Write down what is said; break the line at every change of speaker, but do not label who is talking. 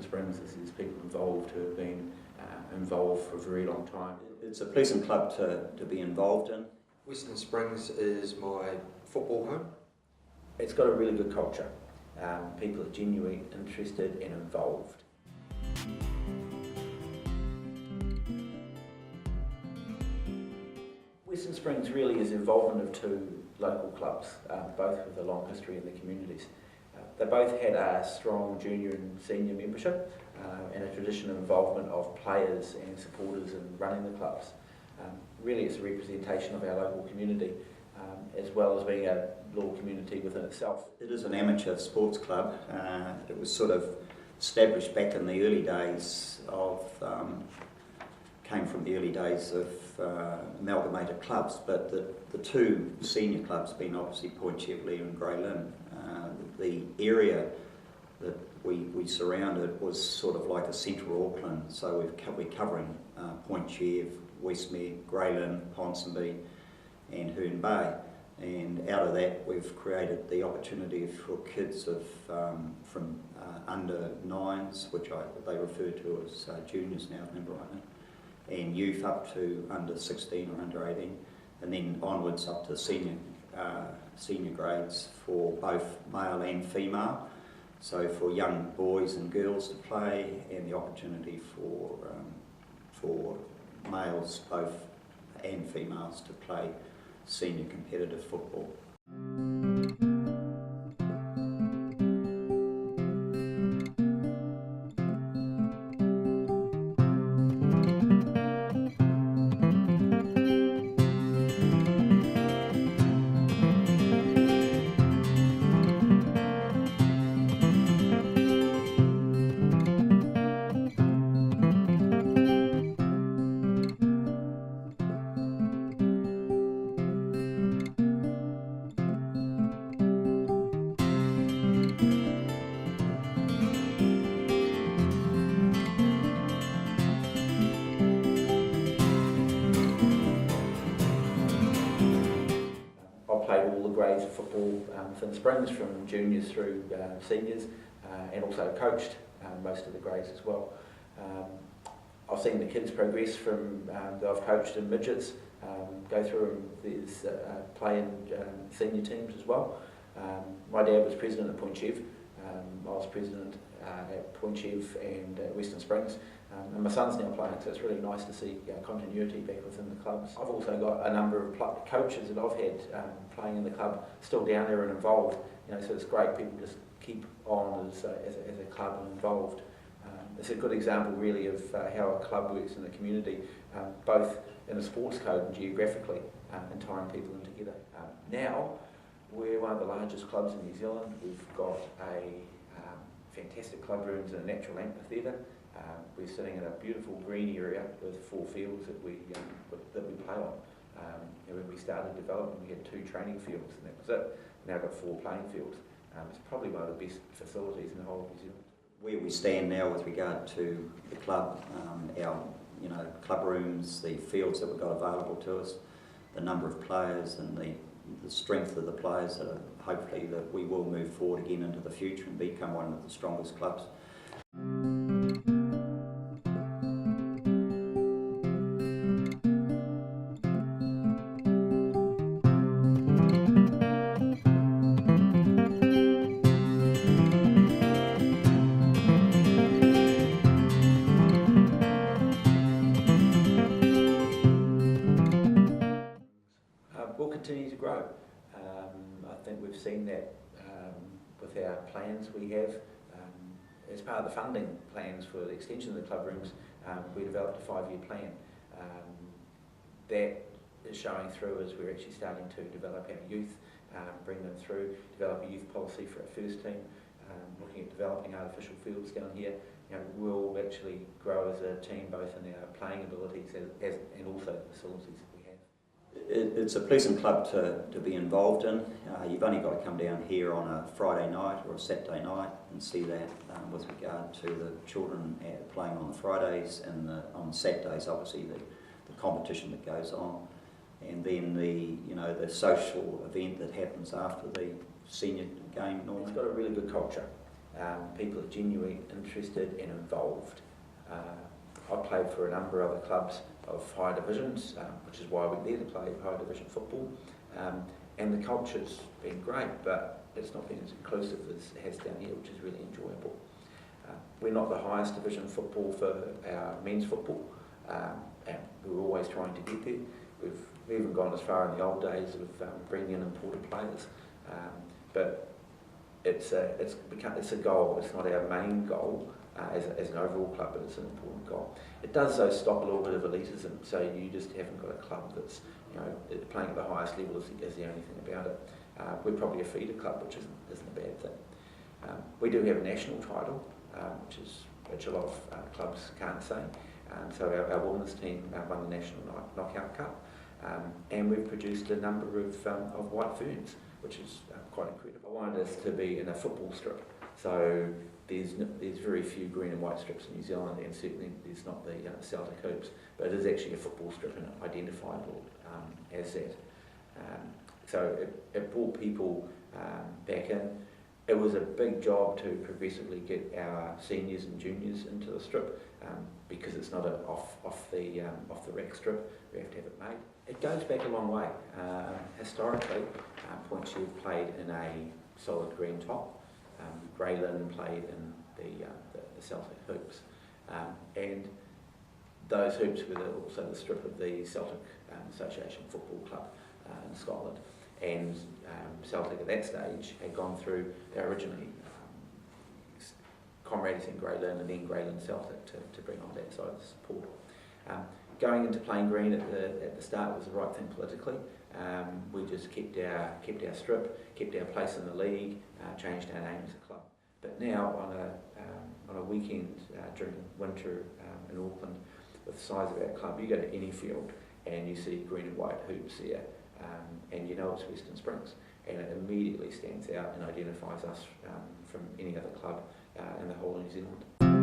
Springs is there's people involved who have been involved for a very long time.
It's a pleasant club to be involved in.
Western Springs is my football home.
It's got a really good culture. People are genuinely interested and involved. Western Springs really is the involvement of two local clubs, both with a long history in the communities. They both had a strong junior and senior membership and a tradition of involvement of players and supporters in running the clubs. Really it's a representation of our local community as well as being a little community within itself.
It is an amateur sports club. It was sort of established back in the early days of, came from the early days of amalgamated clubs, but the two senior clubs being obviously Point Chevley and Grey Lynn. The area that we surrounded was sort of like a central Auckland, so we're covering Point Chev, Westmere, Grey Lynn, Ponsonby and Herne Bay. And out of that we've created the opportunity for kids of from under 9s, which they refer to as juniors now, remember rightly, and youth up to under 16 or under 18, and then onwards up to senior grades for both male and female. So for young boys and girls to play, and the opportunity for males both and females to play senior competitive football.
Played all the grades of football within Springs, from juniors through seniors, and also coached most of the grades as well. I've seen the kids progress from that I've coached in midgets, go through and play in senior teams as well. My dad was president at Point Chev. I was president at Point Chev and Western Springs. And my son's now playing, so it's really nice to see continuity back within the clubs. I've also got a number of coaches that I've had playing in the club still down there and involved. So it's great people just keep on as a club and involved. It's a good example really of how a club works in the community, both in a sports code and geographically, and tying people in together. Now, we're one of the largest clubs in New Zealand. We've got a fantastic club rooms and a natural amphitheatre. We're sitting in a beautiful green area with 4 fields that we play on. When we started development, we had 2 training fields, and that was it. Now we've got 4 playing fields. It's probably one of the best facilities in the whole of New Zealand.
Where we stand now with regard to the club, our club rooms, the fields that we've got available to us, the number of players and the strength of the players, that hopefully that we will move forward again into the future and become one of the strongest clubs.
We'll continue to grow. I think we've seen that with our plans we have. As part of the funding plans for the extension of the club rooms, we developed a 5-year plan. That is showing through as we're actually starting to develop our youth, bring them through, develop a youth policy for our first team, looking at developing artificial fields down here. We'll actually grow as a team both in our playing abilities and also the facilities that we have.
It's a pleasant club to be involved in. You've only got to come down here on a Friday night or a Saturday night and see that with regard to the children playing on the Fridays, and on Saturdays obviously the competition that goes on, and then the social event that happens after the senior game normally.
It's got a really good culture. People are genuinely interested and involved. I played for a number of other clubs of higher divisions, which is why we're there to play higher division football. And the culture's been great, but it's not been as inclusive as it has down here, which is really enjoyable. We're not the highest division football for our men's football, and we're always trying to get there. We've even gone as far in the old days of bringing in imported players, but it's a goal. It's not our main goal as an overall club, but it's an important goal. It does though stop a little bit of elitism, so you just haven't got a club that's playing at the highest level is the only thing about it. We're probably a feeder club, which isn't a bad thing. We do have a national title, which a lot of clubs can't say. So our women's team won the National Knockout Cup, and we've produced a number of white ferns, which is quite incredible. I wanted us to be in a football strip, so there's very few green and white strips in New Zealand, and certainly there's not the Celtic hoops, but it is actually a football strip and identifiable as that. So it brought people back in. It was a big job to progressively get our seniors and juniors into the strip because it's not off the rack strip. We have to have it made. It goes back a long way. Historically, Point Chief played in a solid green top. Greylin played in the Celtic hoops, and those hoops were also the strip of the Celtic Association Football Club in Scotland. And Celtic at that stage had gone through, they originally comrades in Greylin and then Greylin Celtic to bring on that side of the support. Going into playing green at the start was the right thing politically. We just kept our strip, kept our place in the league, changed our name as a club. But now on a weekend during winter in Auckland, with the size of our club, you go to any field and you see green and white hoops there, and you know it's Western Springs, and it immediately stands out and identifies us from any other club in the whole of New Zealand.